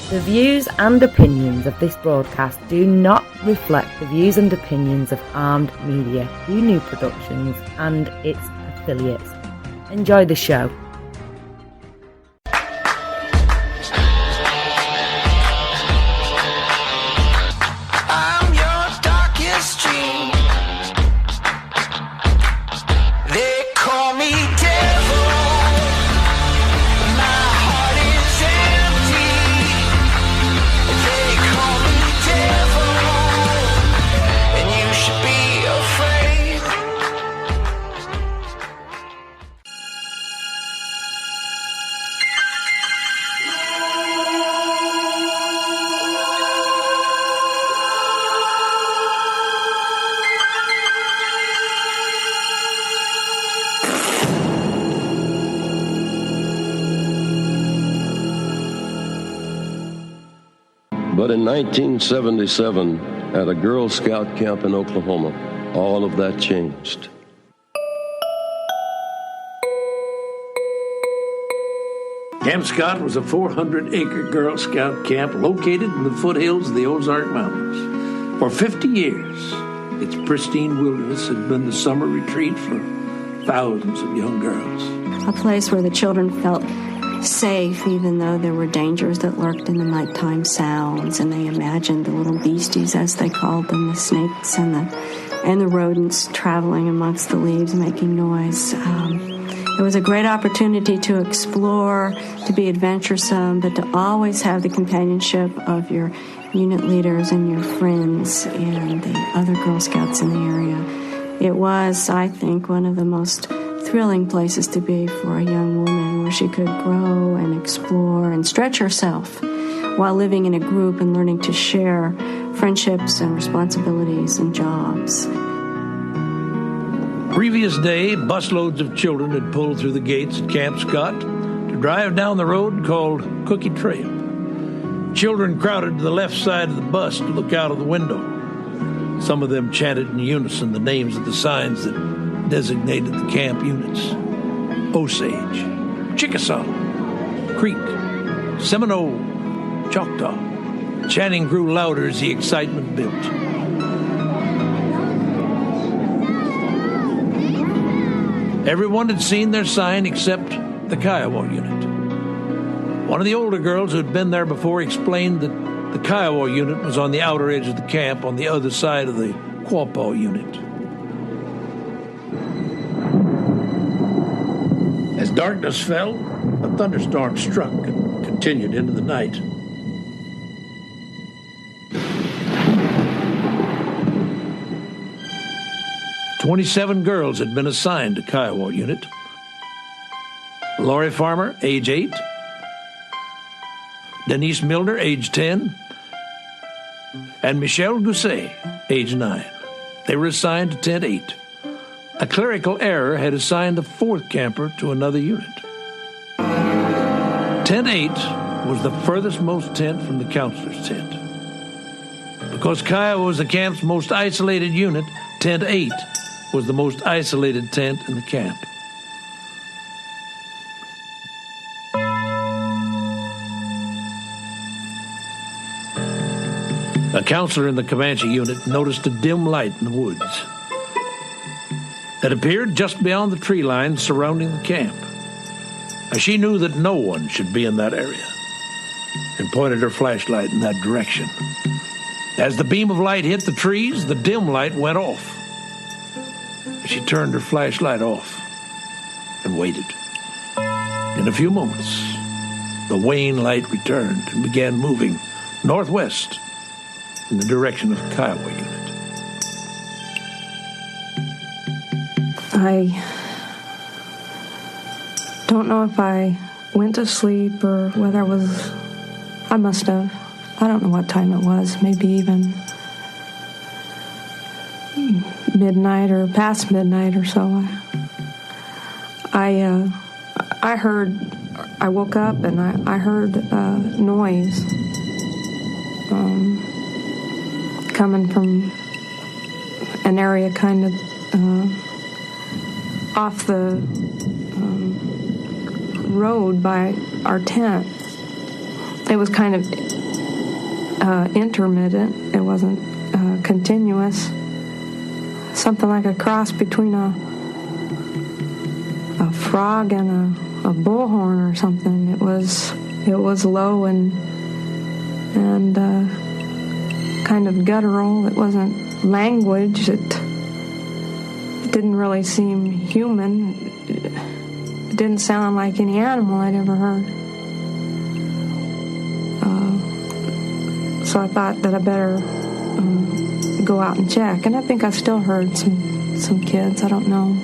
The views and opinions of this broadcast do not reflect the views and opinions of Armed Media, New Productions and its affiliates. Enjoy the show. I'm your darkest dream. They call me devil. My heart is empty. They call me devil, and you should be afraid. But in 1977, at a Girl Scout camp in Oklahoma, all of that changed. Camp Scott was a 400-acre Girl Scout camp located in the foothills of the Ozark Mountains. For 50 years, its pristine wilderness had been the summer retreat for thousands of young girls. A place where the children felt safe, even though there were dangers that lurked in the nighttime sounds, and they imagined the little beasties, as they called them, the snakes and the rodents traveling amongst the leaves, making noise. It was a great opportunity to explore, to be adventuresome, but to always have the companionship of your unit leaders and your friends and the other Girl Scouts in the area. It was, I think, one of the most thrilling places to be for a young woman, where she could grow and explore and stretch herself while living in a group and learning to share friendships and responsibilities and jobs. Previous day, busloads of children had pulled through the gates at Camp Scott to drive down the road called Cookie Trail. Children crowded to the left side of the bus to look out of the window. Some of them chanted in unison the names of the signs that designated the camp units: Osage, Chickasaw, Creek, Seminole, Choctaw. Chanting grew louder as the excitement built. Everyone had seen their sign except the Kiowa unit. One of the older girls who had been there before explained that the Kiowa unit was on the outer edge of the camp on the other side of the Quapaw unit. As darkness fell, a thunderstorm struck and continued into the night. "27 girls had been assigned to Kiowa unit. Lori Farmer, age 8. Denise Milner, age 10. And Michelle Gousset, age 9. They were assigned to Tent 8. A clerical error had assigned the 4th camper to another unit. Tent 8 was the furthest most tent from the counselor's tent. Because Kiowa was the camp's most isolated unit, Tent 8 was the most isolated tent in the camp. A counselor in the Comanche unit noticed a dim light in the woods that appeared just beyond the tree line surrounding the camp. She knew that no one should be in that area and pointed her flashlight in that direction. As the beam of light hit the trees, the dim light went off. She turned her flashlight off and waited. In a few moments, the wane light returned and began moving northwest in the direction of the Kiowa unit. I don't know if I went to sleep or whether I must have. I don't know what time it was, maybe even midnight or past midnight or so. I woke up and I heard noise coming from an area kind of off the road by our tent. it was kind of intermittent. It wasn't continuous. Something like a cross between a frog and a bullhorn or something. It was low and kind of guttural. It wasn't language. It didn't really seem human. It didn't sound like any animal I'd ever heard. So I thought that I better go out and check. And I think I still heard some kids. I don't know.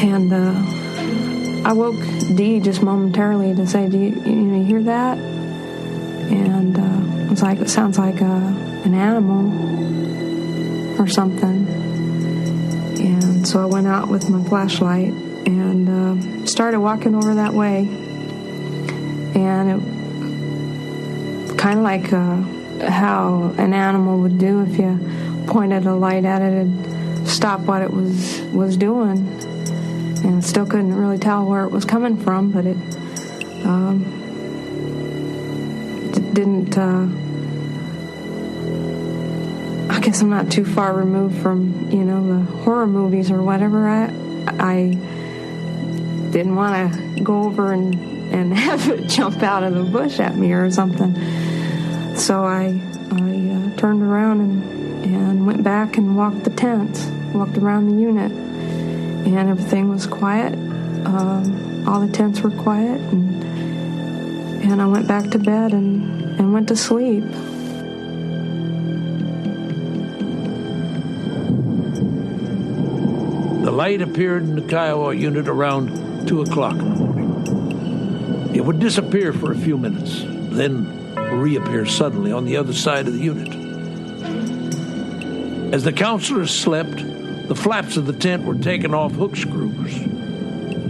And I woke Dee just momentarily to say, "Do you hear that?" And I was like, "It sounds like an animal or something." And so I went out with my flashlight and started walking over that way. And it kind of like how an animal would do if you pointed a light at it and stop what it was doing. And I still couldn't really tell where it was coming from, but it didn't. I guess I'm not too far removed from the horror movies or whatever. I didn't want to go over and have it jump out of the bush at me or something. So I turned around and went back and walked the tents, walked around the unit, and everything was quiet. All the tents were quiet, and I went back to bed and went to sleep. The light appeared in the Kiowa unit around 2 o'clock in the morning. It would disappear for a few minutes, then reappear suddenly on the other side of the unit. As the counselors slept, the flaps of the tent were taken off hook screws.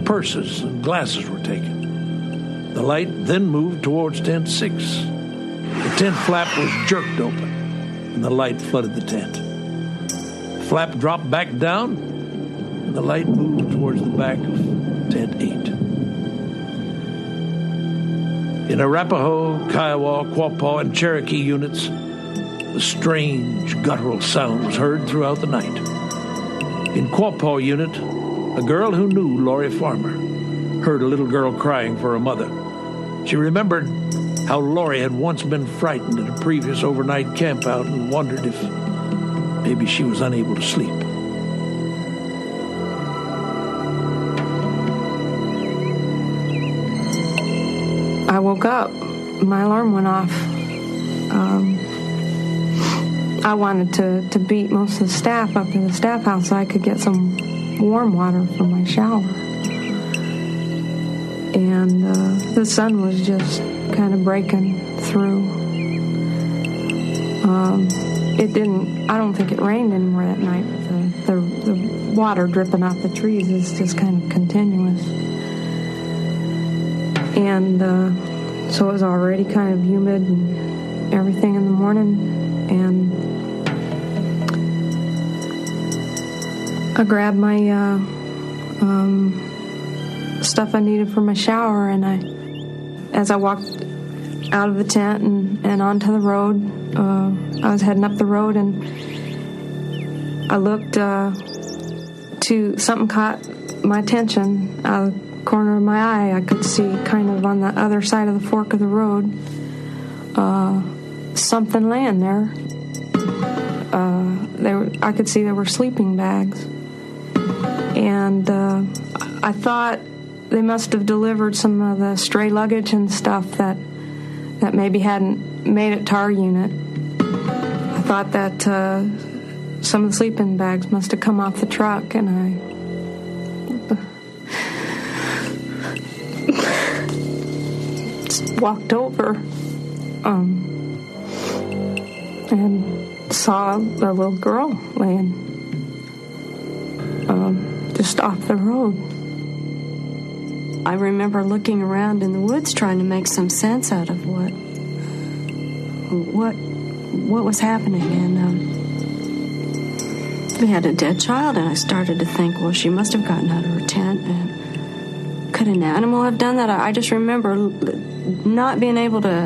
Purses and glasses were taken. The light then moved towards tent 6. The tent flap was jerked open, and the light flooded the tent. The flap dropped back down, and the light moved towards the back of tent 8. In Arapaho, Kiowa, Quapaw, and Cherokee units, a strange guttural sound was heard throughout the night. In Quapaw unit, a girl who knew Laurie Farmer heard a little girl crying for her mother. She remembered how Laurie had once been frightened at a previous overnight campout and wondered if maybe she was unable to sleep. I woke up. My alarm went off. I wanted to beat most of the staff up to the staff house so I could get some warm water for my shower. And the sun was just kind of breaking through. I don't think it rained anymore that night. The water dripping off the trees is just kind of continuous. And so it was already kind of humid and everything in the morning. And I grabbed my stuff I needed for my shower, and as I walked out of the tent and onto the road, I was heading up the road, and I looked to something caught my attention out of the corner of my eye. I could see kind of on the other side of the fork of the road something laying there. I could see there were sleeping bags, and I thought they must have delivered some of the stray luggage and stuff that maybe hadn't made it to our unit. I thought that some of the sleeping bags must have come off the truck, and I walked over and saw a little girl laying just off the road. I remember looking around in the woods trying to make some sense out of what was happening, and we had a dead child, and I started to think, well, she must have gotten out of her tent, and could an animal have done that? I just remember not being able to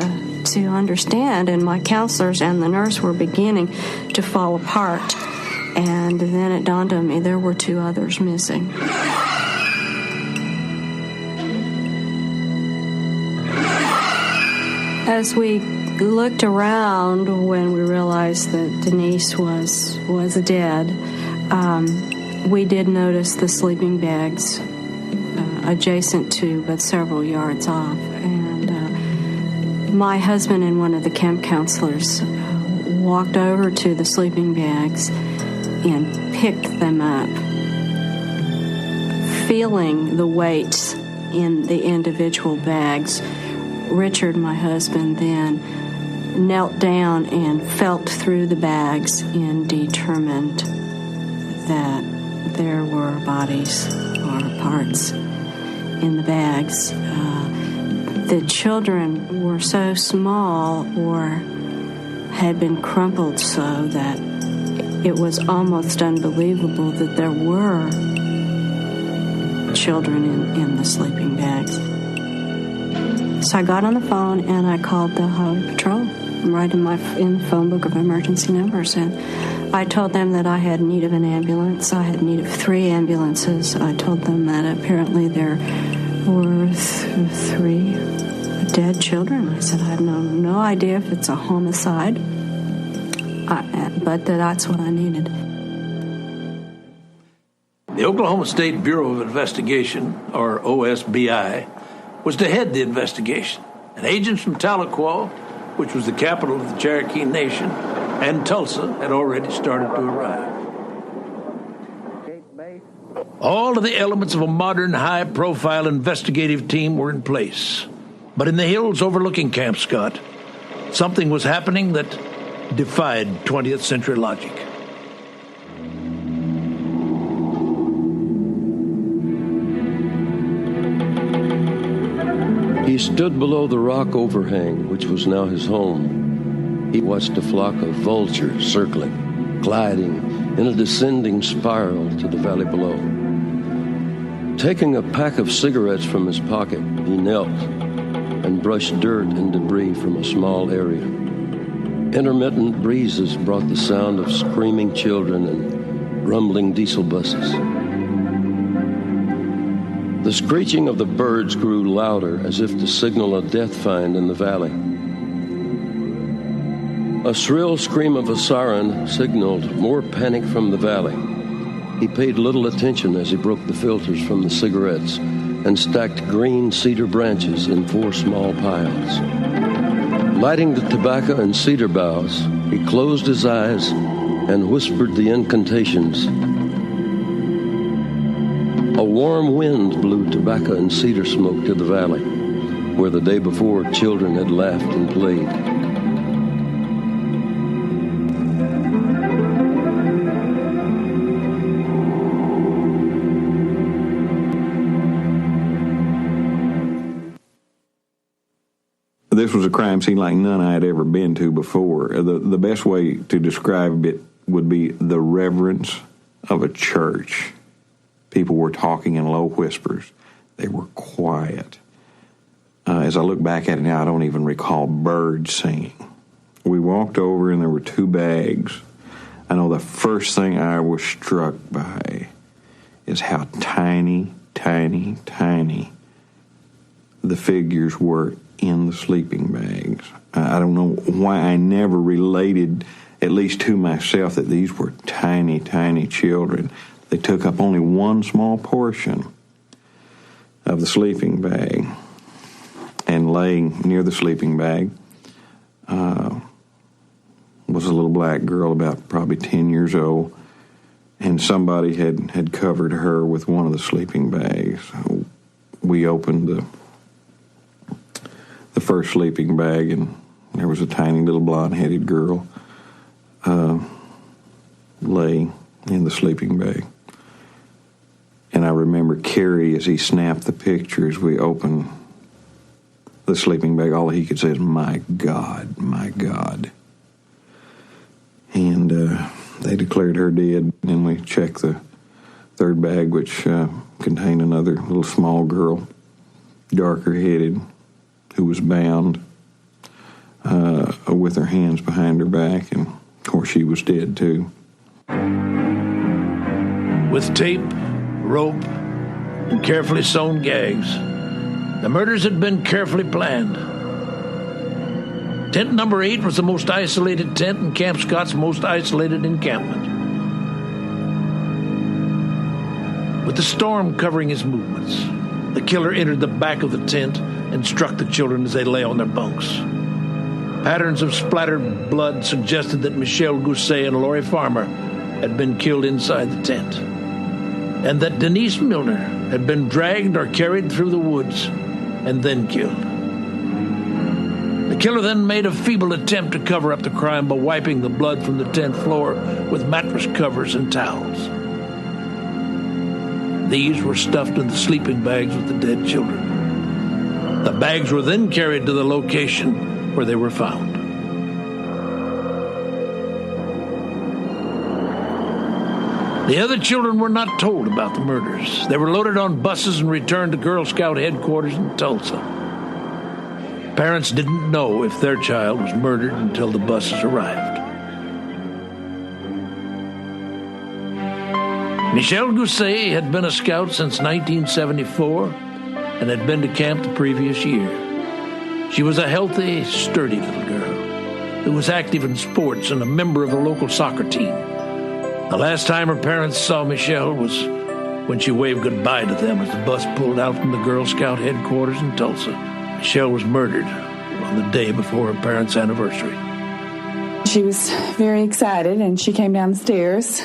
understand, and my counselors and the nurse were beginning to fall apart. And then it dawned on me there were 2 others missing. As we looked around when we realized that Denise was dead, we did notice the sleeping bags adjacent to, but several yards off. And my husband and one of the camp counselors walked over to the sleeping bags and picked them up, feeling the weights in the individual bags. Richard, my husband, then knelt down and felt through the bags and determined that there were bodies or parts in the bags. The children were so small or had been crumpled so that it was almost unbelievable that there were children in the sleeping bags. So I got on the phone and I called the Highway Patrol, right in the phone book of emergency numbers, and I told them that I had need of an ambulance. I had need of 3 ambulances. I told them that apparently there were 3 dead children. I said I had no idea if it's a homicide, but that's what I needed. The Oklahoma State Bureau of Investigation, or OSBI, was to head the investigation, and agents from Tahlequah, which was the capital of the Cherokee Nation, and Tulsa had already started to arrive. All of the elements of a modern, high-profile investigative team were in place. But in the hills overlooking Camp Scott, something was happening that defied 20th century logic. He stood below the rock overhang, which was now his home. He watched a flock of vultures circling, gliding in a descending spiral to the valley below. Taking a pack of cigarettes from his pocket, he knelt and brushed dirt and debris from a small area. Intermittent breezes brought the sound of screaming children and rumbling diesel buses. The screeching of the birds grew louder, as if to signal a death find in the valley. A shrill scream of a siren signaled more panic from the valley. He paid little attention as he broke the filters from the cigarettes and stacked green cedar branches in 4 small piles. Lighting the tobacco and cedar boughs, he closed his eyes and whispered the incantations. A warm wind blew tobacco and cedar smoke to the valley, where the day before children had laughed and played. This was a crime scene like none I had ever been to before. The best way to describe it would be the reverence of a church. People were talking in low whispers. They were quiet. As I look back at it now, I don't even recall birds singing. We walked over and there were 2 bags. I know the first thing I was struck by is how tiny, tiny, tiny the figures were in the sleeping bags. I don't know why I never related, at least to myself, that these were tiny, tiny children. They took up only one small portion of the sleeping bag, and laying near the sleeping bag was a little black girl about probably 10 years old, and somebody had covered her with one of the sleeping bags. We opened the first sleeping bag, and there was a tiny little blonde-headed girl laying in the sleeping bag. And I remember Kerry, as he snapped the picture, as we opened the sleeping bag, all he could say is, "My God, my God." And they declared her dead. And we checked the third bag, which contained another little small girl, darker-headed, who was bound with her hands behind her back, and of course she was dead too. With tape, rope, and carefully sewn gags, the murders had been carefully planned. Tent number 8 was the most isolated tent in Camp Scott's most isolated encampment. With the storm covering his movements, the killer entered the back of the tent and struck the children as they lay on their bunks. Patterns of splattered blood suggested that Michelle Gousset and Lori Farmer had been killed inside the tent, and that Denise Milner had been dragged or carried through the woods and then killed. The killer then made a feeble attempt to cover up the crime by wiping the blood from the tent floor with mattress covers and towels. These were stuffed in the sleeping bags with the dead children. The bags were then carried to the location where they were found. The other children were not told about the murders. They were loaded on buses and returned to Girl Scout headquarters in Tulsa. Parents didn't know if their child was murdered until the buses arrived. Michelle Gousset had been a scout since 1974 and had been to camp the previous year. She was a healthy, sturdy little girl who was active in sports and a member of a local soccer team. The last time her parents saw Michelle was when she waved goodbye to them as the bus pulled out from the Girl Scout headquarters in Tulsa. Michelle was murdered on the day before her parents' anniversary. She was very excited, and she came down the stairs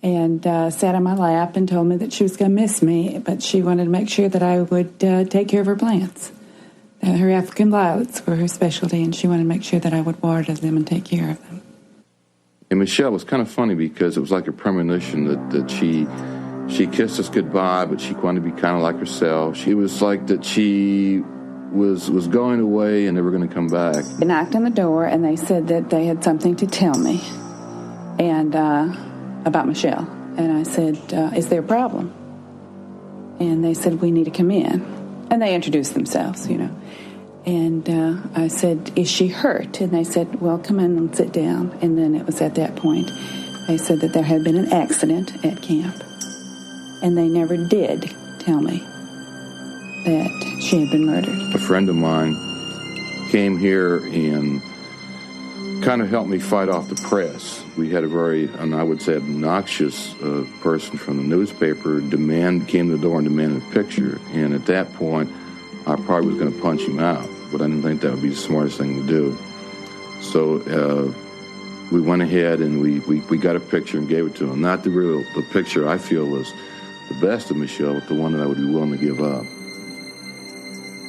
and sat on my lap and told me that she was going to miss me, but she wanted to make sure that I would take care of her plants. Her African violets were her specialty, and she wanted to make sure that I would water them and take care of them. And Michelle was kind of funny because it was like a premonition that she kissed us goodbye, but she wanted to be kind of like herself. She was like that she was going away and never going to come back. I knocked on the door, and they said that they had something to tell me and about Michelle. And I said, is there a problem? And they said, we need to come in. And they introduced themselves, you know. And I said, is she hurt? And they said, well, come in and sit down. And then it was at that point they said that there had been an accident at camp. And they never did tell me that she had been murdered. A friend of mine came here and kind of helped me fight off the press. We had a very, and I would say, obnoxious person from the newspaper came to the door and demanded a picture. And at that point, I probably was going to punch him out, but I didn't think that would be the smartest thing to do. So we went ahead and we got a picture and gave it to him. Not the picture I feel was the best of Michelle, but the one that I would be willing to give up.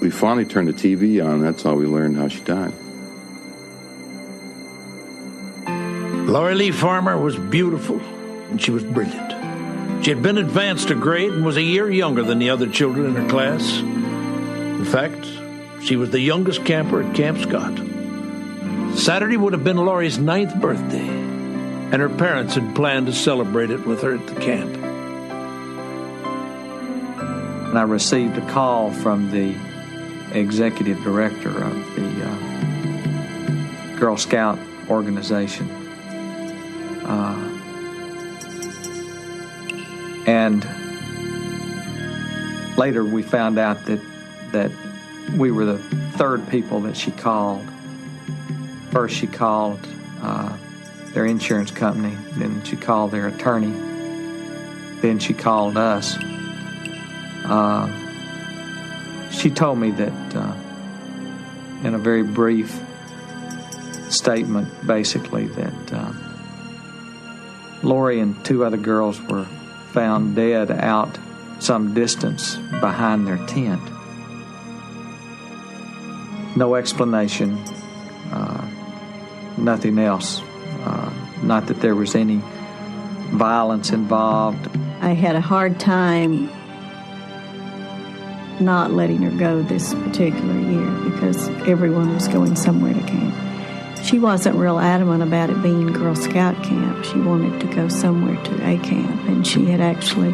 We finally turned the TV on, and that's how we learned how she died. Lori Lee Farmer was beautiful, and she was brilliant. She had been advanced to grade and was a year younger than the other children in her class. In fact, she was the youngest camper at Camp Scott. Saturday would have been Lori's 9th birthday, and her parents had planned to celebrate it with her at the camp. And I received a call from the executive director of the Girl Scout organization. And later we found out that we were the third people that she called. First she called their insurance company, then she called their attorney, then she called us. She told me that in a very brief statement, basically, that Lori and 2 other girls were found dead out some distance behind their tent. No explanation, nothing else. Not that there was any violence involved. I had a hard time not letting her go this particular year because everyone was going somewhere to camp. She wasn't real adamant about it being Girl Scout camp. She wanted to go somewhere to a camp, and she had actually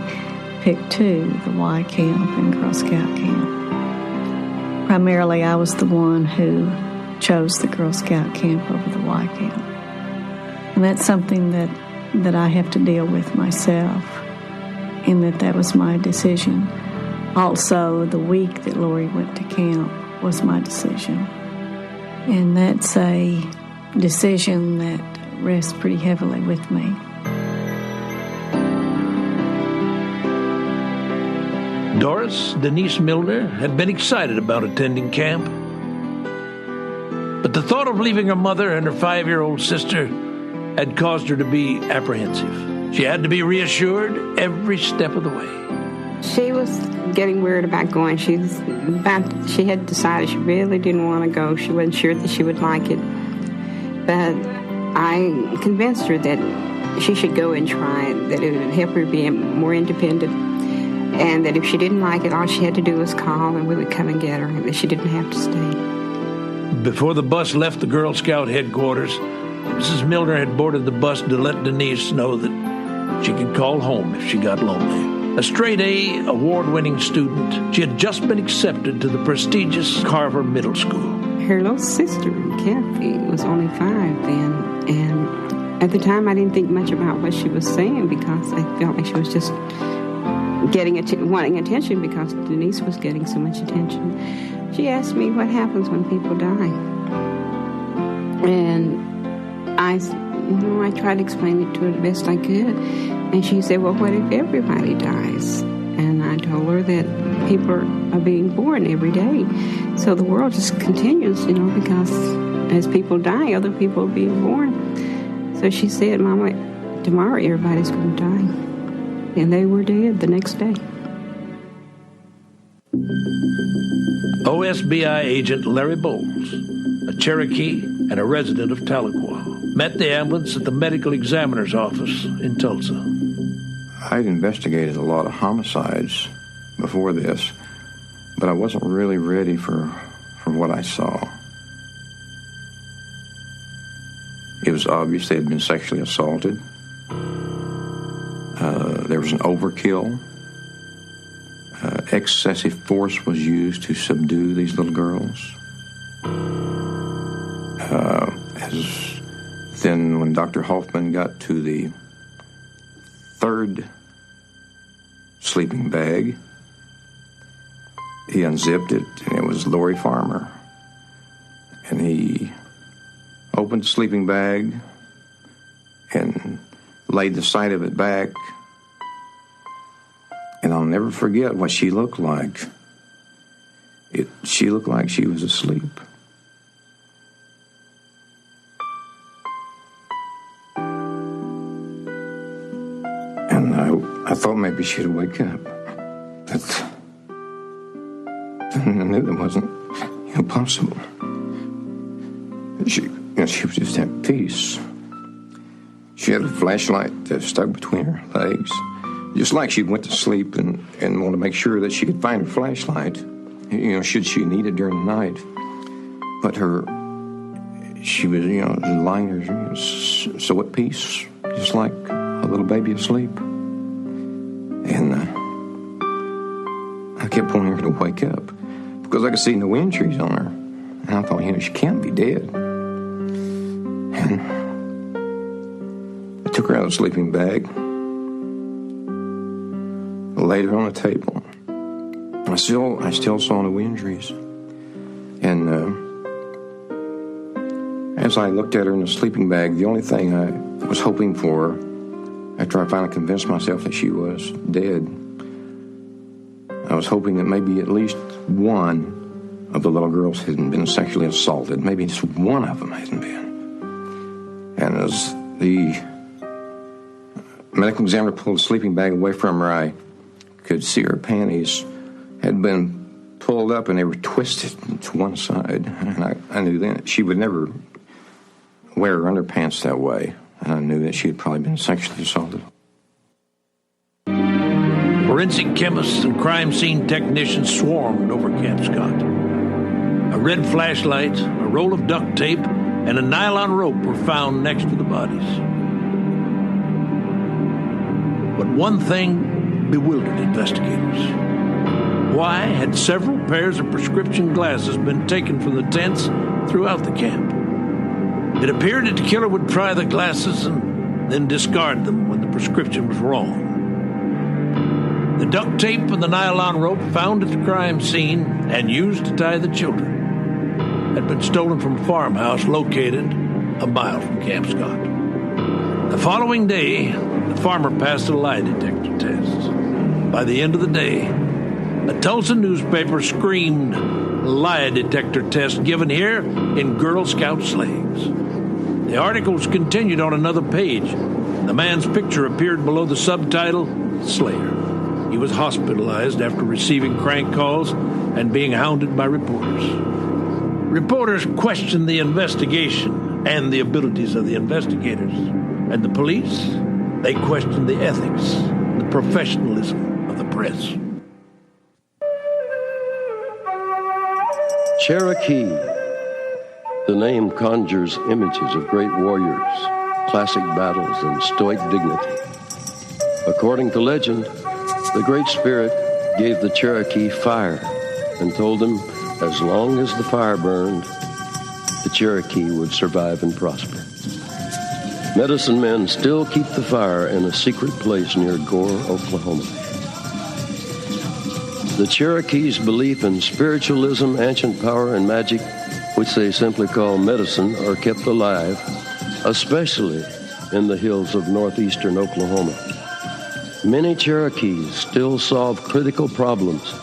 picked 2, the Y camp and Girl Scout camp. primarily I was the one who chose the Girl Scout camp over the Y camp. And that's something that I have to deal with myself, and that was my decision. Also, the week that Lori went to camp was my decision. And that's a decision that rests pretty heavily with me. Doris Denise Milner had been excited about attending camp. But the thought of leaving her mother and her 5-year-old sister had caused her to be apprehensive. She had to be reassured every step of the way. She was getting weird about going. She had decided she really didn't want to go. She wasn't sure that she would like it. But I convinced her that she should go and try it, that it would help her be more independent, and that if she didn't like it, all she had to do was call and we would come and get her, and that she didn't have to stay. Before the bus left the Girl Scout headquarters, Mrs. Milner had boarded the bus to let Denise know that she could call home if she got lonely. A straight-A, award-winning student, she had just been accepted to the prestigious Carver Middle School. Her little sister, Kathy, was only 5 then, and at the time I didn't think much about what she was saying because I felt like she was just wanting attention because Denise was getting so much attention. She asked me what happens when people die. And I tried to explain it to her the best I could. And she said, well, what if everybody dies? And I told her that people are being born every day. So the world just continues, because as people die, other people are being born. So she said, Mama, tomorrow everybody's going to die. And they were dead the next day. OSBI agent Larry Bowles, a Cherokee and a resident of Tahlequah, met the ambulance at the medical examiner's office in Tulsa. I'd investigated a lot of homicides before this, but I wasn't really ready for what I saw. It was obvious they had been sexually assaulted. There was an overkill. Excessive force was used to subdue these little girls. Then when Dr. Hoffman got to the 3rd sleeping bag, he unzipped it, and it was Lori Farmer. And he opened the sleeping bag and laid the side of it back. And I'll never forget what she looked like. She looked like she was asleep. And I thought maybe she'd wake up. But I knew that wasn't possible. She was just at peace. She had a flashlight stuck between her legs, just like she went to sleep and wanted to make sure that she could find her flashlight, should she need it during the night. But she was, lying there so at peace, just like a little baby asleep. And I kept wanting her to wake up because I could see no injuries on her. And I thought, she can't be dead. And I took her out of the sleeping bag, laid her on the table. I still saw no injuries. And as I looked at her in the sleeping bag, the only thing I was hoping for, after I finally convinced myself that she was dead, I was hoping that maybe at least one of the little girls hadn't been sexually assaulted. Maybe just one of them hadn't been. And as the medical examiner pulled the sleeping bag away from her, I could see her panties had been pulled up and they were twisted to one side. And I knew then she would never wear her underpants that way. And I knew that she had probably been sexually assaulted. Forensic chemists and crime scene technicians swarmed over Camp Scott. A red flashlight, a roll of duct tape, and a nylon rope were found next to the bodies. But one thing bewildered investigators. Why had several pairs of prescription glasses been taken from the tents throughout the camp? It appeared that the killer would try the glasses and then discard them when the prescription was wrong. The duct tape and the nylon rope found at the crime scene and used to tie the children had been stolen from a farmhouse located a mile from Camp Scott. The following day, the farmer passed a lie detector test. By the end of the day, a Tulsa newspaper screamed, "Lie detector test given here in Girl Scout slangs." The articles continued on another page. The man's picture appeared below the subtitle, "Slayer." He was hospitalized after receiving crank calls and being hounded by reporters. Reporters questioned the investigation and the abilities of the investigators. And the police, they questioned the ethics, the professionalism of the press. Cherokee. The name conjures images of great warriors, classic battles, and stoic dignity. According to legend, the Great Spirit gave the Cherokee fire and told them as long as the fire burned, the Cherokee would survive and prosper. Medicine men still keep the fire in a secret place near Gore, Oklahoma. The Cherokees' belief in spiritualism, ancient power, and magic, which they simply call medicine, are kept alive, especially in the hills of northeastern Oklahoma. Many Cherokees still solve critical problems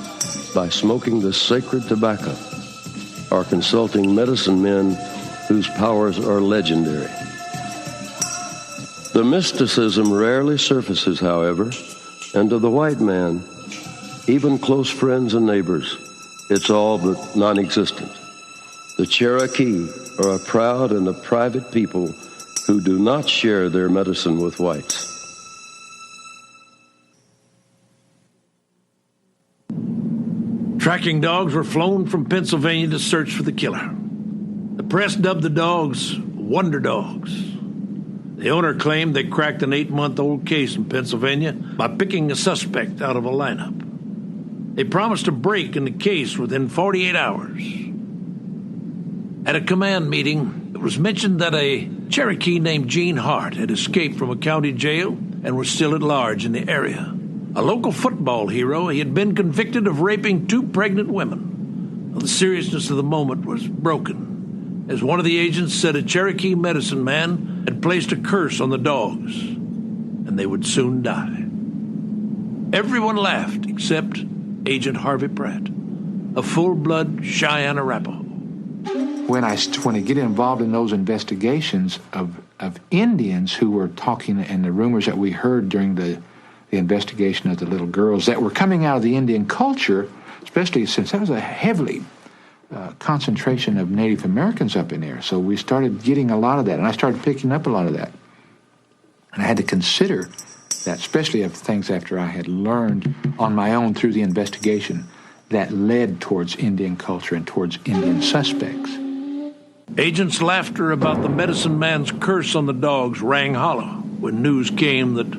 by smoking the sacred tobacco or consulting medicine men whose powers are legendary. The mysticism rarely surfaces, however, and to the white man, even close friends and neighbors, it's all but non-existent. The Cherokee are a proud and a private people who do not share their medicine with whites. Tracking dogs were flown from Pennsylvania to search for the killer. The press dubbed the dogs Wonder Dogs. The owner claimed they cracked an 8-month-old case in Pennsylvania by picking a suspect out of a lineup. They promised a break in the case within 48 hours. At a command meeting, it was mentioned that a Cherokee named Gene Hart had escaped from a county jail and was still at large in the area. A local football hero, he had been convicted of raping 2 pregnant women. The seriousness of the moment was broken, as one of the agents said a Cherokee medicine man had placed a curse on the dogs, and they would soon die. Everyone laughed except Agent Harvey Pratt, a full-blood Cheyenne Arapaho. When I get involved in those investigations of Indians who were talking, and the rumors that we heard during the investigation of the little girls that were coming out of the Indian culture, especially since that was a heavily concentration of Native Americans up in there. So we started getting a lot of that, and I started picking up a lot of that. And I had to consider that, especially of things after I had learned on my own through the investigation that led towards Indian culture and towards Indian suspects. Agents' laughter about the medicine man's curse on the dogs rang hollow when news came that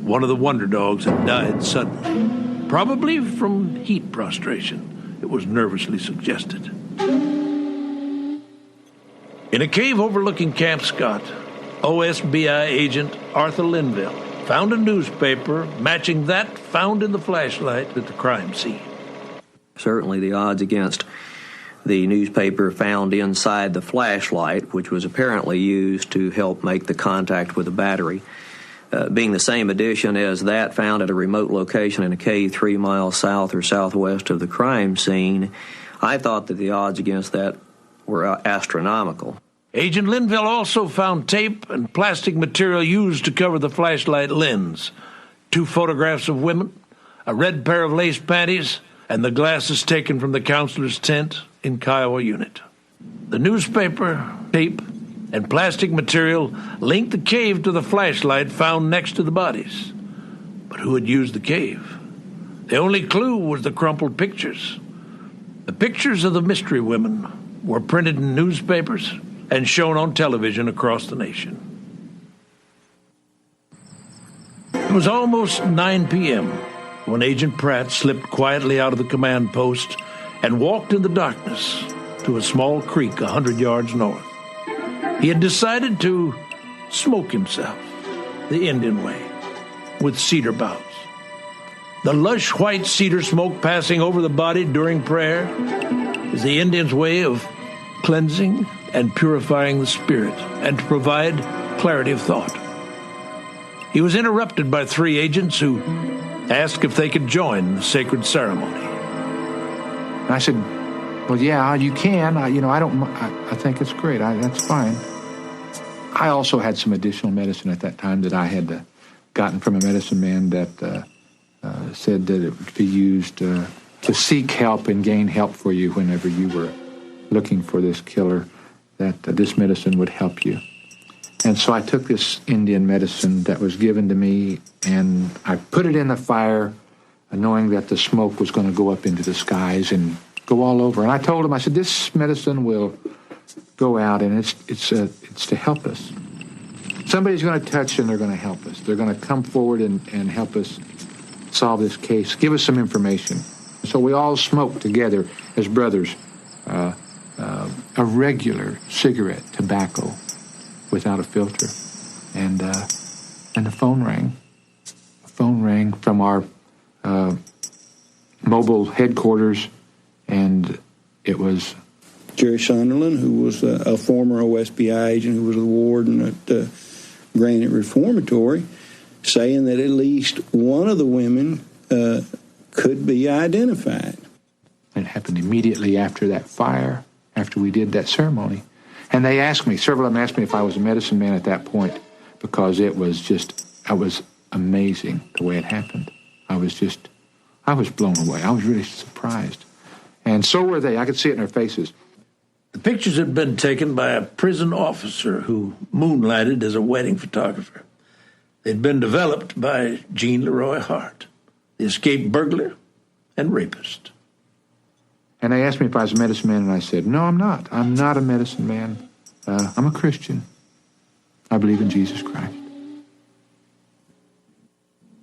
one of the Wonder Dogs had died suddenly, probably from heat prostration, it was nervously suggested. In a cave overlooking Camp Scott, OSBI agent Arthur Linville found a newspaper matching that found in the flashlight at the crime scene. Certainly the odds against the newspaper found inside the flashlight, which was apparently used to help make the contact with the battery, being the same edition as that found at a remote location in a cave 3 miles south or southwest of the crime scene, I thought that the odds against that were astronomical. Agent Linville also found tape and plastic material used to cover the flashlight lens, 2 photographs of women, a red pair of lace panties, and the glasses taken from the counselor's tent in Kiowa unit. The newspaper, tape, and plastic material linked the cave to the flashlight found next to the bodies. But who had used the cave? The only clue was the crumpled pictures. The pictures of the mystery women were printed in newspapers and shown on television across the nation. It was almost 9 p.m. when Agent Pratt slipped quietly out of the command post and walked in the darkness to a small creek 100 yards north. He had decided to smoke himself the Indian way with cedar boughs. The lush white cedar smoke passing over the body during prayer is the Indian's way of cleansing and purifying the spirit and to provide clarity of thought. He was interrupted by 3 agents who asked if they could join the sacred ceremony. And I said, well, yeah, you can. I think it's great. That's fine. I also had some additional medicine at that time that I had gotten from a medicine man that said that it would be used to seek help and gain help for you whenever you were looking for this killer, that this medicine would help you. And so I took this Indian medicine that was given to me, and I put it in the fire, knowing that the smoke was going to go up into the skies and go all over. And I told him, I said, this medicine will go out, and it's to help us. Somebody's going to touch, and they're going to help us. They're going to come forward and help us solve this case, give us some information. So we all smoked together as brothers a regular cigarette, tobacco, without a filter. And the phone rang. The phone rang from our mobile headquarters, and it was Jerry Sunderland, who was a former OSBI agent who was the warden at Granite Reformatory, saying that at least one of the women could be identified. It happened immediately after that fire, after we did that ceremony. And they asked me, several of them asked me if I was a medicine man at that point, because it was amazing the way it happened. I was blown away. I was really surprised. And so were they. I could see it in their faces. The pictures had been taken by a prison officer who moonlighted as a wedding photographer. They'd been developed by Jean Leroy Hart, the escaped burglar and rapist. And they asked me if I was a medicine man, and I said, no, I'm not. I'm not a medicine man. I'm a Christian. I believe in Jesus Christ.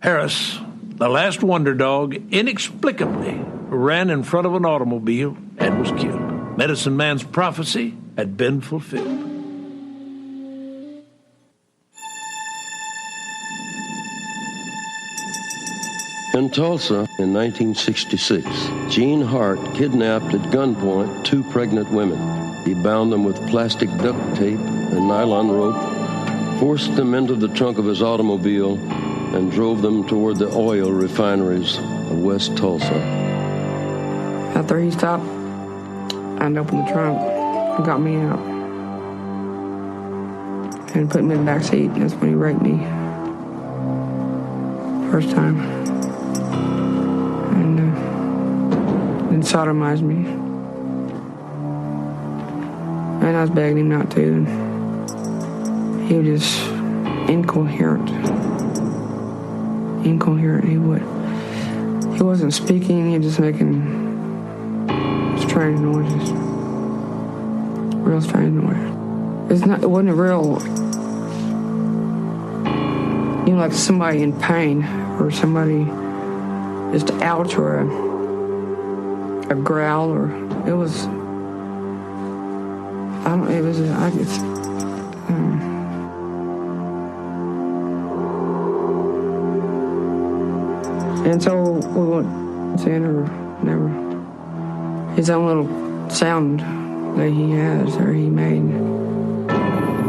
Harris, the last wonder dog, inexplicably ran in front of an automobile and was killed. Medicine Man's prophecy had been fulfilled. In Tulsa, in 1966, Gene Hart kidnapped at gunpoint 2 pregnant women. He bound them with plastic duct tape and nylon rope, forced them into the trunk of his automobile, and drove them toward the oil refineries of West Tulsa. After he stopped, I opened the trunk and got me out and put me in the back seat. That's when he raped me. First time. And sodomized me. And I was begging him not to. And he was just incoherent. He wasn't speaking, he was just making strange noises. Real strange noises. It wasn't real, like somebody in pain or somebody just out, or a growl, or it was, and so we went to enter, never, his own little sound that he has, or he made.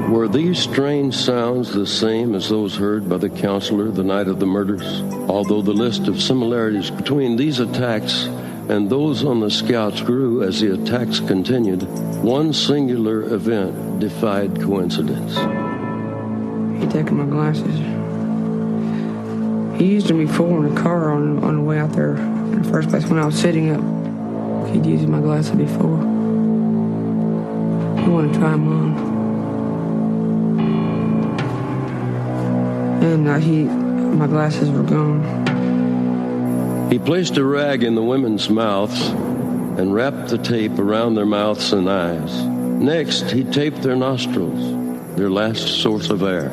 Were these strange sounds the same as those heard by the counselor the night of the murders? Although the list of similarities between these attacks and those on the scouts grew as the attacks continued, one singular event defied coincidence. He'd taken my glasses. He used them before in the car on the way out there in the first place when I was sitting up. He'd used my glasses before. He wanted to try them on. And my glasses were gone. He placed a rag in the women's mouths and wrapped the tape around their mouths and eyes. Next, he taped their nostrils, their last source of air.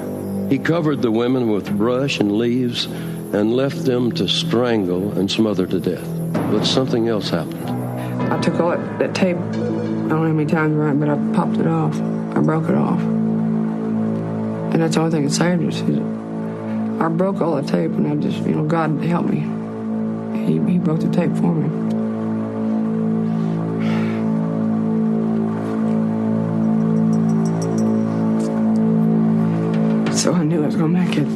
He covered the women with brush and leaves and left them to strangle and smother to death. But something else happened. I took all that tape, I don't know how many times, right, but I popped it off. I broke it off. And that's the only thing that saved us. I broke all the tape, and I just, God helped me. He broke the tape for me. So I knew I was going to make it.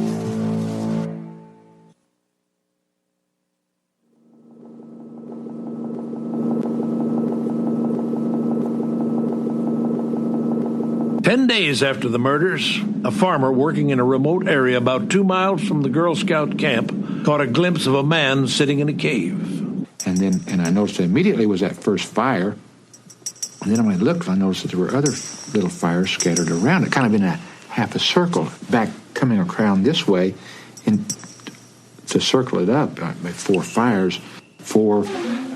Ten days after the murders, a farmer working in a remote area about 2 miles from the Girl Scout camp caught a glimpse of a man sitting in a cave. And I noticed immediately was that first fire. And then when I looked, I noticed that there were other little fires scattered around it, kind of in a half a circle, back coming around this way, and to circle it up by 4 fires. 4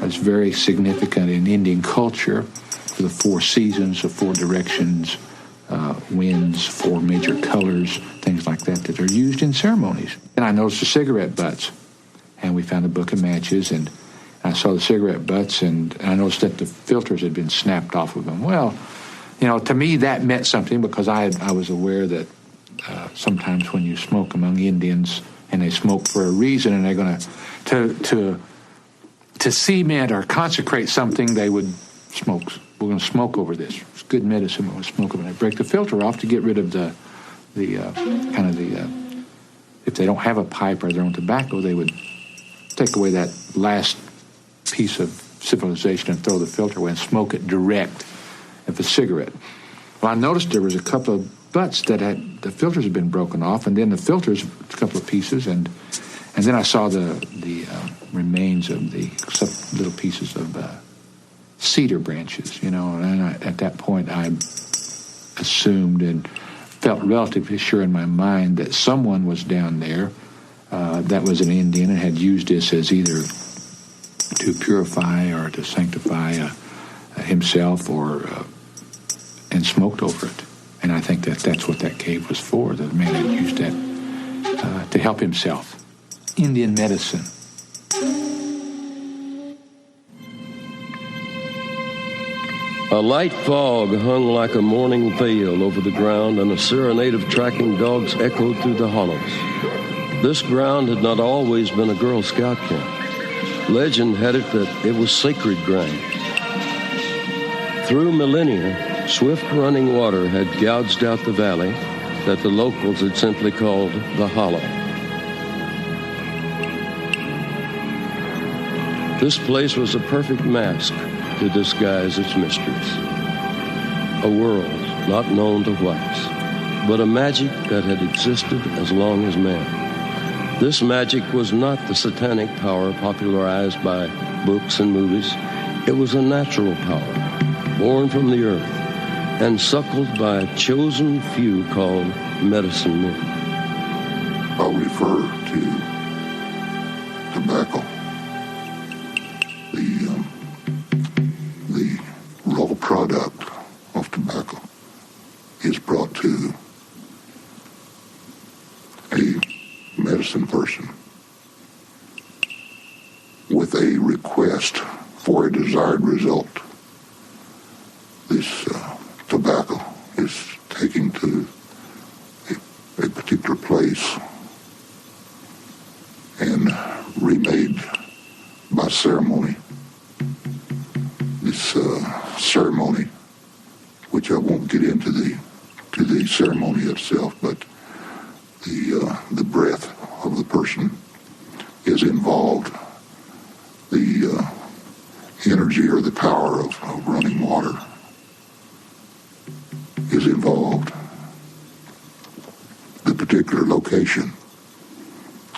is very significant in Indian culture for the 4 seasons, the 4 directions, winds, 4 major colors, things like that are used in ceremonies. And I noticed the cigarette butts, and we found a book of matches, and I saw the cigarette butts, and I noticed that the filters had been snapped off of them. Well, to me that meant something, because I was aware that sometimes when you smoke among Indians, and they smoke for a reason, and they're going to cement or consecrate something, they would smoke. We're going to smoke over this. It's good medicine. We're going to smoke over it. They break the filter off to get rid of if they don't have a pipe or their own tobacco, they would take away that last piece of civilization and throw the filter away and smoke it direct of a cigarette. Well, I noticed there was a couple of butts that had the filters had been broken off, and then the filters, a couple of pieces, and then I saw the remains of the little pieces of cedar branches, and at that point I assumed and felt relatively sure in my mind that someone was down there that was an Indian and had used this as either to purify or to sanctify himself and smoked over it. And I think that's what that cave was for. The man had used that to help himself. Indian medicine. A light fog hung like a morning veil over the ground, and a serenade of tracking dogs echoed through the hollows. This ground had not always been a Girl Scout camp. Legend had it that it was sacred ground. Through millennia, swift-running water had gouged out the valley that the locals had simply called the Hollow. This place was a perfect mask to disguise its mysteries. A world not known to whites, but a magic that had existed as long as man. This magic was not the satanic power popularized by books and movies. It was a natural power, born from the earth, and suckled by a chosen few called medicine men. I'll refer to tobacco. The raw product of tobacco is brought to a medicine person with a request for a desired result. This tobacco is taken to a particular place and remade by ceremony. This ceremony, which I won't get into the ceremony itself, but the breath of the person is involved. The energy or the power of running water is involved. The particular location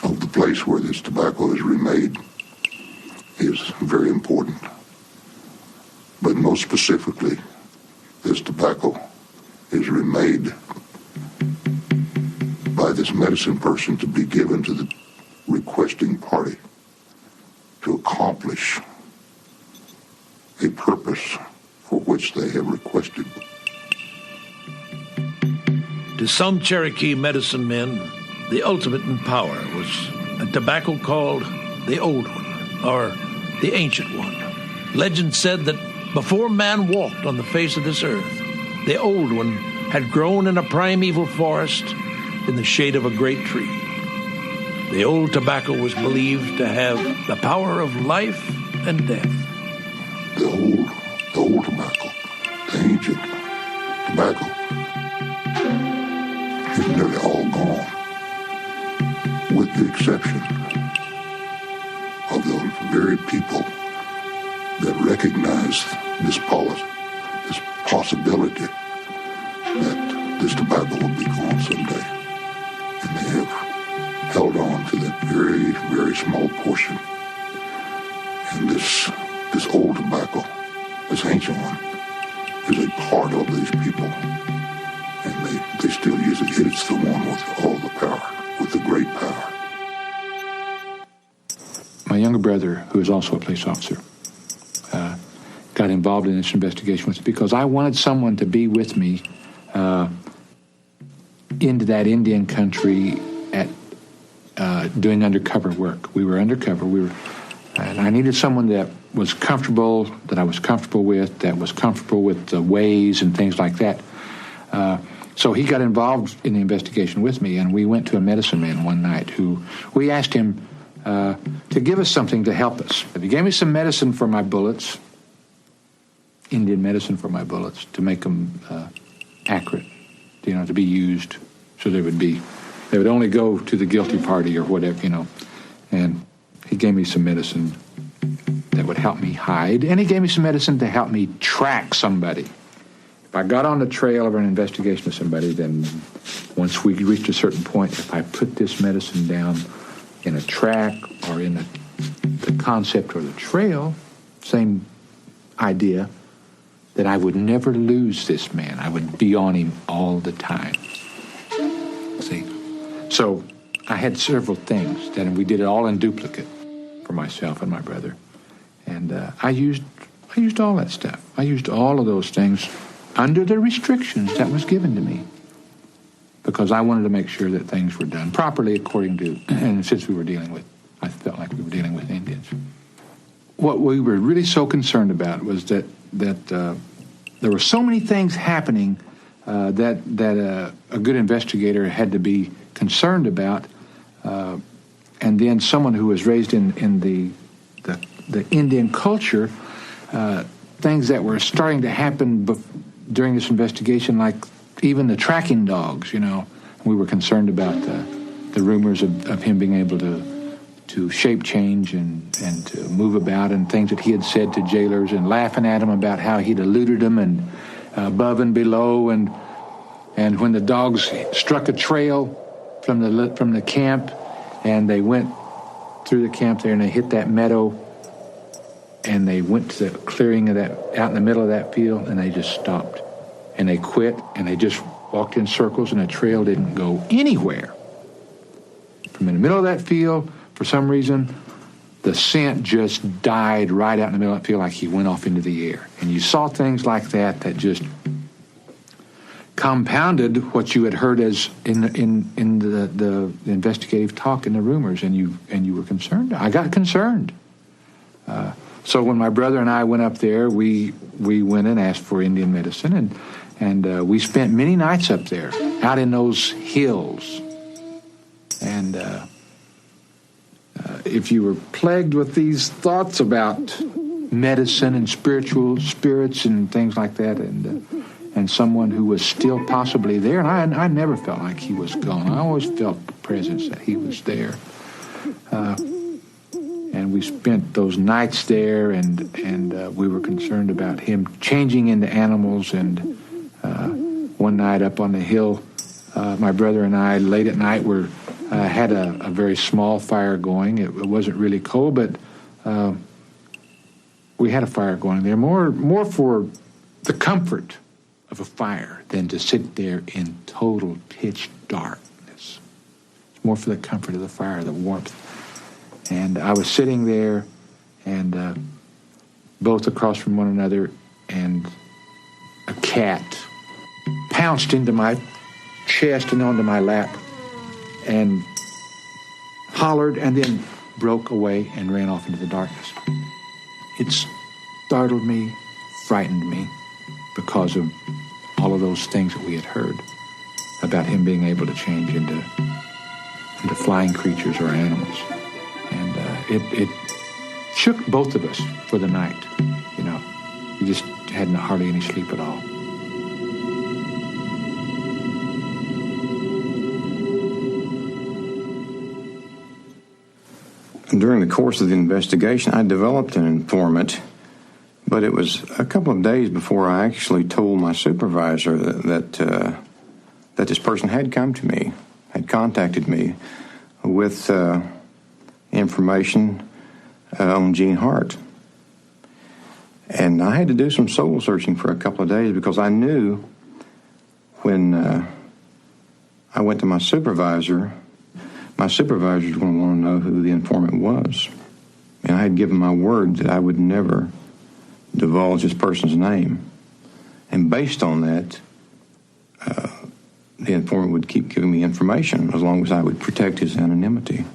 of the place where this tobacco is remade is very important. But most specifically, this tobacco is remade by this medicine person to be given to the requesting party to accomplish a purpose for which they have requested. To some Cherokee medicine men, the ultimate in power was a tobacco called the Old One, or the Ancient One. Legend said that before man walked on the face of this earth, the Old One had grown in a primeval forest in the shade of a great tree. The old tobacco was believed to have the power of life and death. The old tobacco, the ancient tobacco, is nearly all gone, with the exception of those very people that recognize this possibility that this tobacco will be gone someday. And they have held on to that very, very small portion. And this old tobacco, this ancient one, is a part of these people. And they still use it. It's the one with all the power, with the great power. My younger brother, who is also a police officer, got involved in this investigation with me because I wanted someone to be with me into that Indian country at doing undercover work. We were undercover. And I needed someone that was comfortable, that I was comfortable with, that was comfortable with the ways and things like that. So he got involved in the investigation with me, and we went to a medicine man one night who we asked him to give us something to help us. He gave me some medicine for my bullets, Indian medicine for my bullets, to make them accurate, to be used so they would only go to the guilty party or whatever, And he gave me some medicine that would help me hide, and he gave me some medicine to help me track somebody. If I got on the trail of an investigation of somebody, then once we reached a certain point, if I put this medicine down in a track or in the concept or the trail, same idea, that I would never lose this man. I would be on him all the time. See? So I had several things, and we did it all in duplicate for myself and my brother. And I used all that stuff. I used all of those things under the restrictions that was given to me, because I wanted to make sure that things were done properly according to, and since I felt like we were dealing with Indians. What we were really so concerned about was that there were so many things happening that a good investigator had to be concerned about, and then someone who was raised in the Indian culture, things that were starting to happen during this investigation, like even the tracking dogs. We were concerned about the rumors of him being able to shape change and to move about, and things that he had said to jailers, and laughing at them about how he'd eluded them and above and below, and when the dogs struck a trail from the camp, and they went through the camp there and they hit that meadow, and they went to the clearing of that out in the middle of that field, and they just stopped and they quit, and they just walked in circles, and the trail didn't go anywhere. From in the middle of that field, for some reason, the scent just died right out in the middle of that field, like he went off into the air. And you saw things like that just compounded what you had heard as in the investigative talk and the rumors, and you were concerned. I got concerned. So when my brother and I went up there, we went and asked for Indian medicine, and we spent many nights up there, out in those hills. And if you were plagued with these thoughts about medicine and spirits and things like that, and someone who was still possibly there, and I never felt like he was gone. I always felt the presence that he was there. And we spent those nights there, and we were concerned about him changing into animals. And one night up on the hill, my brother and I, late at night, had a very small fire going. It wasn't really cold, but we had a fire going there, more for the comfort of a fire than to sit there in total pitch darkness. It's more for the comfort of the fire, the warmth. And I was sitting there, and both across from one another, and a cat pounced into my chest and onto my lap, and hollered, and then broke away and ran off into the darkness. It startled me, frightened me, because of all of those things that we had heard about him being able to change into flying creatures or animals. And it shook both of us for the night. You know, we just had hardly any sleep at all. During the course of the investigation, I developed an informant, but it was a couple of days before I actually told my supervisor that this person had come to me, had contacted me with information on Gene Hart. And I had to do some soul searching for a couple of days because I knew when I went to my supervisor was going to want to know who the informant was. And I had given my word that I would never divulge this person's name. And based on that, the informant would keep giving me information as long as I would protect his anonymity.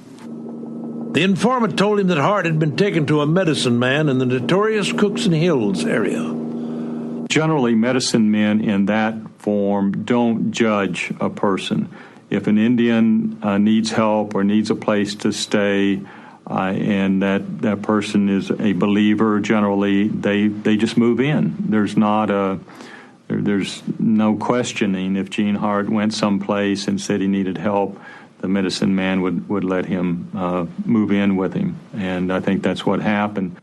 The informant told him that Hart had been taken to a medicine man in the notorious Cookson Hills area. Generally, medicine men in that form don't judge a person. If an Indian needs help or needs a place to stay, and that person is a believer, generally they just move in. There's no questioning. If Gene Hart went someplace and said he needed help, the medicine man would let him move in with him. And I think that's what happened.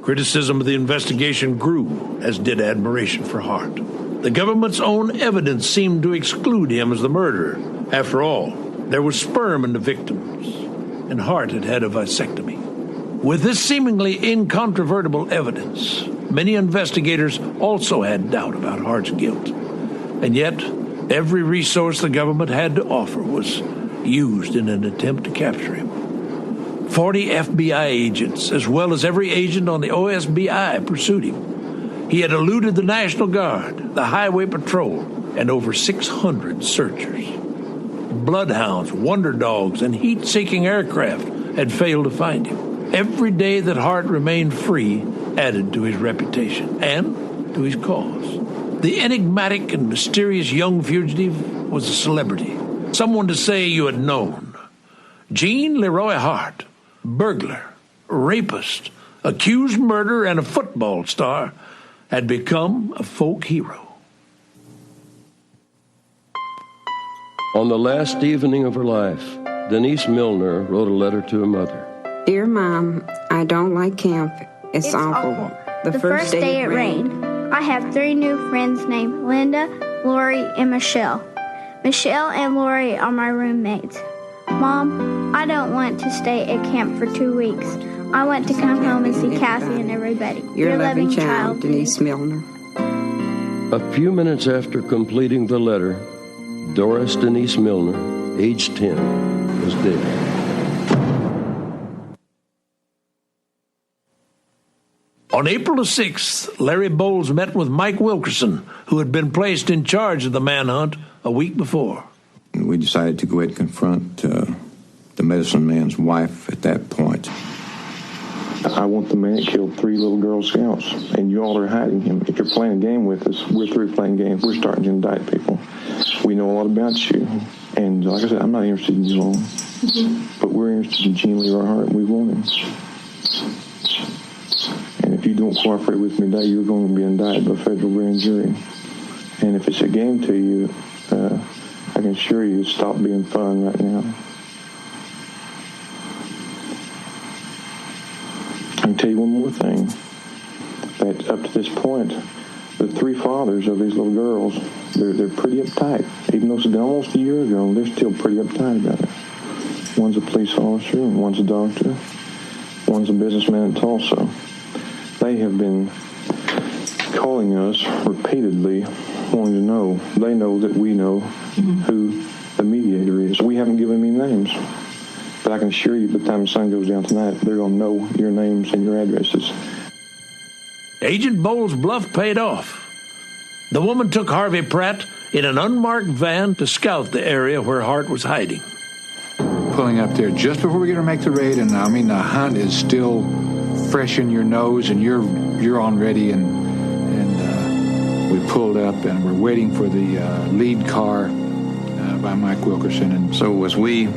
Criticism of the investigation grew, as did admiration for Hart. The government's own evidence seemed to exclude him as the murderer. After all, there was sperm in the victims, and Hart had had a vasectomy. With this seemingly incontrovertible evidence, many investigators also had doubt about Hart's guilt. And yet, every resource the government had to offer was used in an attempt to capture him. 40 FBI agents, as well as every agent on the OSBI, pursued him. He had eluded the National Guard, the Highway Patrol, and over 600 searchers. Bloodhounds, wonder dogs, and heat-seeking aircraft had failed to find him. Every day that Hart remained free added to his reputation and to his cause. The enigmatic and mysterious young fugitive was a celebrity, someone to say you had known. Gene Leroy Hart, burglar, rapist, accused murderer, and a football star, had become a folk hero. On the last evening of her life, Denise Milner wrote a letter to her mother. Dear Mom, I don't like camp. It's awful. The first day it rained. I have 3 new friends named Linda, Lori, and Michelle. Michelle and Lori are my roommates. Mom, I don't want to stay at camp for 2 weeks. I want to come home and see Kasy and everybody. Your loving child, Denise Milner. A few minutes after completing the letter, Doris Denise Milner, age 10, was dead. On April 6th, Larry Bowles met with Mike Wilkerson, who had been placed in charge of the manhunt a week before. We decided to go ahead and confront the medicine man's wife at that point. I want the man that killed 3 little Girl Scouts, and you all are hiding him. If you're playing a game with us, we're through playing games. We're starting to indict people. We know a lot about you. And like I said, I'm not interested in you all. But we're interested in Gene Leroy Hart, and we want him. And if you don't cooperate with me today, you're going to be indicted by a federal grand jury. And if it's a game to you, I can assure you it's stop being fun right now. I can tell you one more thing, that up to this point, the 3 fathers of these little girls, they're pretty uptight. Even though it's been almost a year ago, they're still pretty uptight about it. One's a police officer, and one's a doctor. One's a businessman in Tulsa. They have been calling us repeatedly, wanting to know. They know that we know who the mediator is. We haven't given them any names. But I can assure you, by the time the sun goes down tonight, they're going to know your names and your addresses. Agent Bowles' bluff paid off. The woman took Harvey Pratt in an unmarked van to scout the area where Hart was hiding. pulling up there just before we get to make the raid, and I mean the hunt is still fresh in your nose, and you're on ready, and we pulled up, and we're waiting for the lead car by Mike Wilkerson. And so as we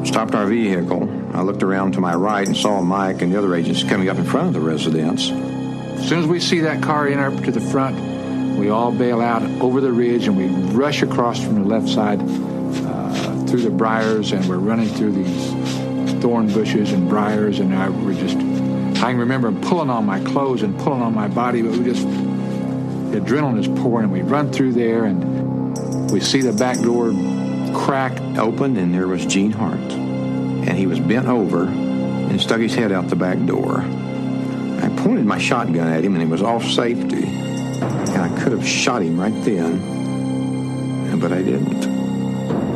stopped our vehicle, I looked around to my right and saw Mike and the other agents coming up in front of the residence. As soon as we see that car in up to the front, we all bail out over the ridge, and we rush across from the left side through the briars, and we're running through these thorn bushes and briars, and I can remember pulling on my clothes and pulling on my body, but the adrenaline is pouring, and we run through there, and we see the back door crack opened, and there was Gene Hart, and he was bent over and stuck his head out the back door. I pointed my shotgun at him, and he was off safety, and I could have shot him right then, but I didn't.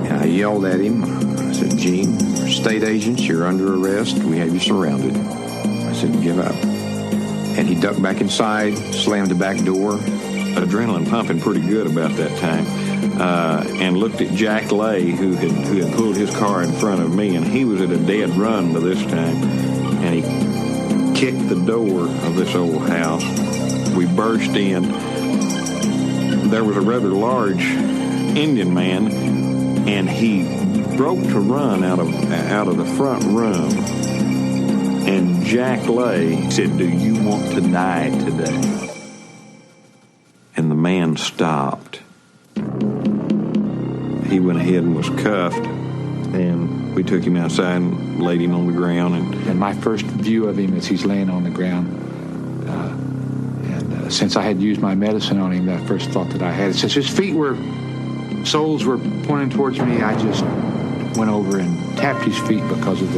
And I yelled at him. I said, "Gene, we're state agents, you're under arrest, we have you surrounded." I said, "Give up." And he ducked back inside, slammed the back door. Adrenaline pumping pretty good about that time, and looked at Jack Lay, who had pulled his car in front of me, and he was at a dead run by this time, and he kicked the door of this old house. We burst in. There was a rather large Indian man, and he broke to run out of the front room. And Jack Lay said, "Do you want to die today?" And the man stopped. He went ahead and was cuffed, and we took him outside and laid him on the ground. And my first view of him is he's laying on the ground. Since I had used my medicine on him, that first thought that I had, since his soles were pointing towards me, I just went over and tapped his feet because of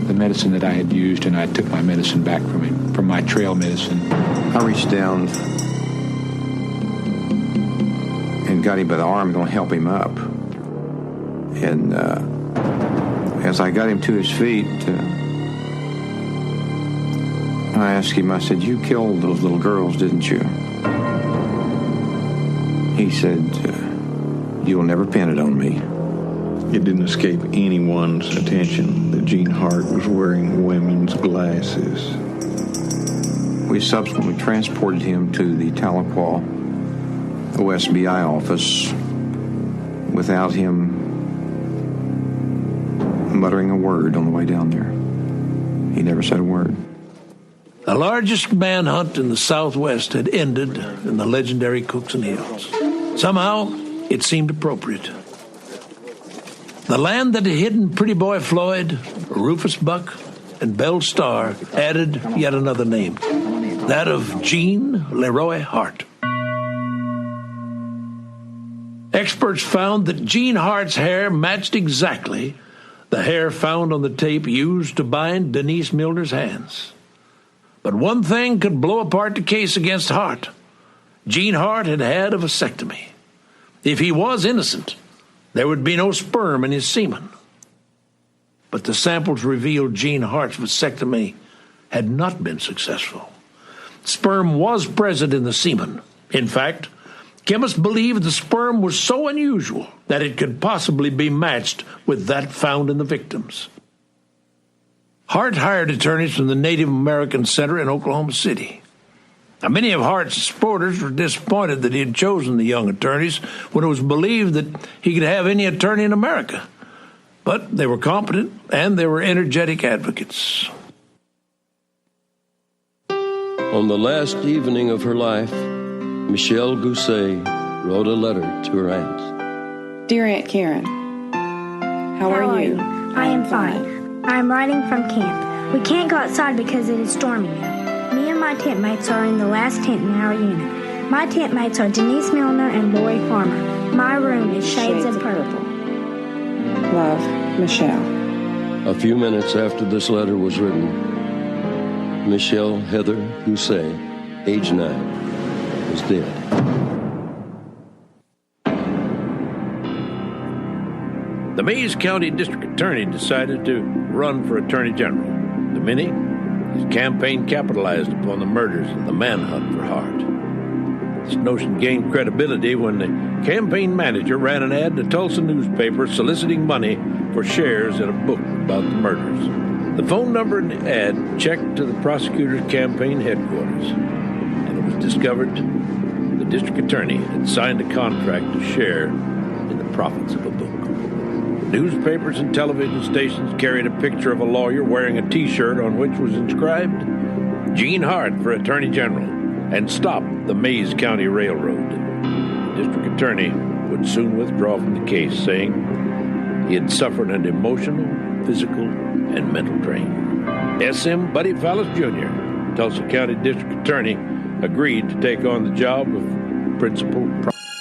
the medicine that I had used, and I took my medicine back from him, from my trail medicine. I reached down and got him by the arm, going to help him up. And as I got him to his feet, I asked him, I said, "You killed those little girls, didn't you?" He said, "You'll never pin it on me." It didn't escape anyone's attention that Gene Hart was wearing women's glasses. We subsequently transported him to the Tahlequah OSBI office without him muttering a word on the way down there. He never said a word. The largest manhunt in the Southwest had ended in the legendary Cookson Hills. Somehow, it seemed appropriate. The land that had hidden Pretty Boy Floyd, Rufus Buck, and Belle Starr added yet another name, that of Gene Leroy Hart. Experts found that Gene Hart's hair matched exactly the hair found on the tape used to bind Denise Milner's hands. But one thing could blow apart the case against Hart. Gene Hart had had a vasectomy. If he was innocent, there would be no sperm in his semen. But the samples revealed Gene Hart's vasectomy had not been successful. Sperm was present in the semen. In fact, chemists believed the sperm was so unusual that it could possibly be matched with that found in the victims. Hart hired attorneys from the Native American Center in Oklahoma City. Now, many of Hart's supporters were disappointed that he had chosen the young attorneys when it was believed that he could have any attorney in America. But they were competent and they were energetic advocates. On the last evening of her life, Michelle Gousset wrote a letter to her aunt. Dear Aunt Karen, how are you? I am fine. I am writing from camp. We can't go outside because it is stormy now. Me and my tent mates are in the last tent in our unit. My tent mates are Denise Milner and Lori Farmer. My room is shades of purple. Love, Michelle. A few minutes after this letter was written, Michelle Heather Gousset, age 9, was dead. The Mayes County District Attorney decided to run for Attorney General. The minute his campaign capitalized upon the murders and the manhunt for Hart. This notion gained credibility when the campaign manager ran an ad in a Tulsa newspaper soliciting money for shares in a book about the murders. The phone number in the ad checked to the prosecutor's campaign headquarters, and it was discovered the district attorney had signed a contract to share in the profits of a book. Newspapers and television stations carried a picture of a lawyer wearing a T-shirt on which was inscribed, "Gene Hart for Attorney General," and "Stop the Mays County Railroad." The district attorney would soon withdraw from the case, saying he had suffered an emotional, physical, and mental drain. S.M. Buddy Fallis Jr., Tulsa County District Attorney, agreed to take on the job of principal prosecutor.